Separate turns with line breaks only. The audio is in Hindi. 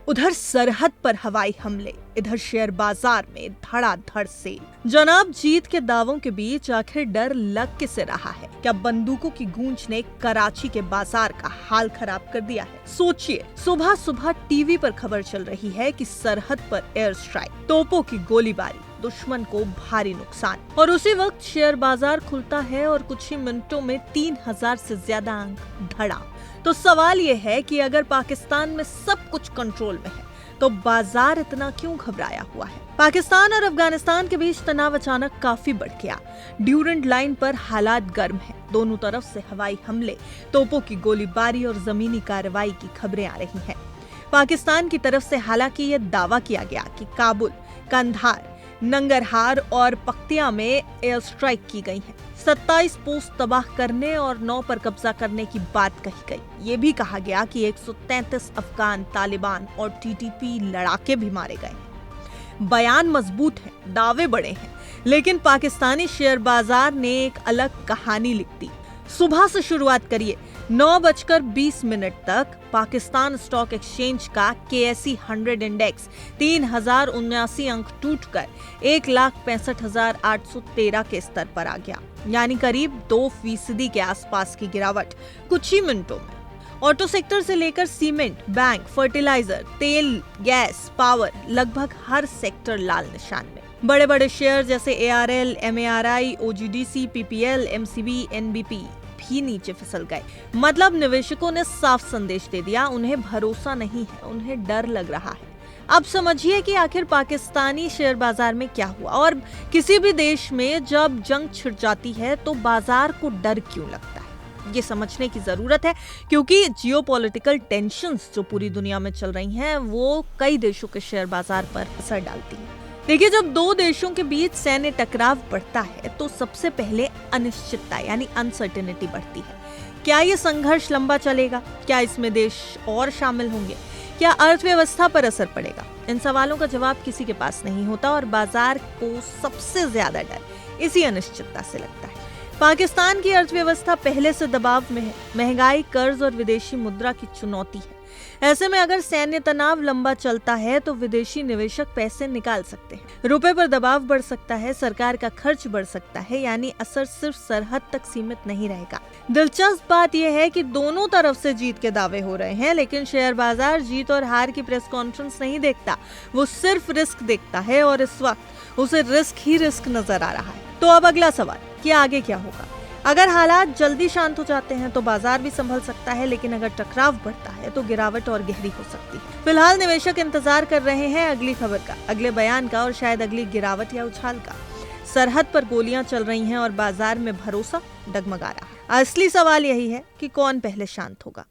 उधर सरहद पर हवाई हमले, इधर शेयर बाजार में धड़ाधड़ सेल। जनाब, जीत के दावों के बीच आखिर डर लग किसे रहा है? क्या बंदूकों की गूंज ने कराची के बाजार का हाल खराब कर दिया है? सोचिए, सुबह सुबह टीवी पर खबर चल रही है कि सरहद पर एयर स्ट्राइक, तोपों की गोलीबारी, दुश्मन को भारी नुकसान, और उसी वक्त शेयर बाजार खुलता है और कुछ ही मिनटों में 3000 से ज्यादा अंक धड़ा। तो सवाल ये है कि अगर पाकिस्तान में सब कुछ कंट्रोल में है तो बाजार इतना क्यों घबराया हुआ है? पाकिस्तान और अफगानिस्तान के बीच तनाव अचानक काफी बढ़ गया। ड्यूरेंट लाइन पर हालात गर्म है। दोनों तरफ से हवाई हमले, तोपों की गोलीबारी और जमीनी कार्रवाई की खबरें आ रही हैं। पाकिस्तान की तरफ से हालांकि ये दावा किया गया कि काबुल, कंधार, नंगरहार और पख्तिया में एयर स्ट्राइक की गई है। 27 पोस्ट तबाह करने और 9 पर कब्जा करने की बात कही गई। ये भी कहा गया कि 133 अफगान, तालिबान और टीटीपी लड़ाके भी मारे गए। बयान मजबूत है, दावे बड़े हैं, लेकिन पाकिस्तानी शेयर बाजार ने एक अलग कहानी लिख दी। सुबह से शुरुआत करिए। 9:20 तक पाकिस्तान स्टॉक एक्सचेंज का KSE 100 इंडेक्स 3079 अंक टूटकर 1,65,813 के स्तर पर आ गया, यानी करीब 2% के आसपास की गिरावट कुछ ही मिनटों में। ऑटो सेक्टर से लेकर सीमेंट, बैंक, फर्टिलाइजर, तेल, गैस, पावर, लगभग हर सेक्टर लाल निशान में। बड़े बड़े शेयर जैसे ARL, MARI, OGDC, PPL, MCB, NBP भी नीचे फिसल गए। मतलब निवेशकों ने साफ संदेश दे दिया, उन्हें भरोसा नहीं है, उन्हें डर लग रहा है। अब समझिए कि आखिर पाकिस्तानी शेयर बाजार में क्या हुआ, और किसी भी देश में जब जंग छिड़ जाती है तो बाजार को डर क्यों लगता है, ये समझने की जरूरत है। क्योंकि जियोपॉलिटिकल टेंशंस जो पूरी दुनिया में चल रही हैं, वो कई देशों के शेयर बाजार पर असर डालती हैं। देखिए, जब दो देशों के बीच सैन्य टकराव बढ़ता है तो सबसे पहले अनिश्चितता यानी अनसर्टेनिटी बढ़ती है। क्या ये संघर्ष लंबा चलेगा? क्या इसमें देश और शामिल होंगे? क्या अर्थव्यवस्था पर असर पड़ेगा? इन सवालों का जवाब किसी के पास नहीं होता और बाजार को सबसे ज्यादा डर इसी अनिश्चितता से लगता है। पाकिस्तान की अर्थव्यवस्था पहले से दबाव में है। महंगाई, कर्ज और विदेशी मुद्रा की चुनौती है। ऐसे में अगर सैन्य तनाव लंबा चलता है तो विदेशी निवेशक पैसे निकाल सकते हैं, रुपए पर दबाव बढ़ सकता है, सरकार का खर्च बढ़ सकता है, यानी असर सिर्फ सरहद तक सीमित नहीं रहेगा। दिलचस्प बात यह है कि दोनों तरफ से जीत के दावे हो रहे हैं, लेकिन शेयर बाजार जीत और हार की प्रेस कॉन्फ्रेंस नहीं देखता, वो सिर्फ रिस्क देखता है, और इस वक्त उसे रिस्क ही रिस्क नजर आ रहा है। तो अब अगला सवाल कि आगे क्या होगा? अगर हालात जल्दी शांत हो जाते हैं तो बाजार भी संभल सकता है, लेकिन अगर टकराव बढ़ता है तो गिरावट और गहरी हो सकती है। फिलहाल निवेशक इंतजार कर रहे हैं अगली खबर का, अगले बयान का और शायद अगली गिरावट या उछाल का। सरहद पर गोलियां चल रही हैं और बाजार में भरोसा डगमगा रहा है। असली सवाल यही है कि कौन पहले शांत होगा।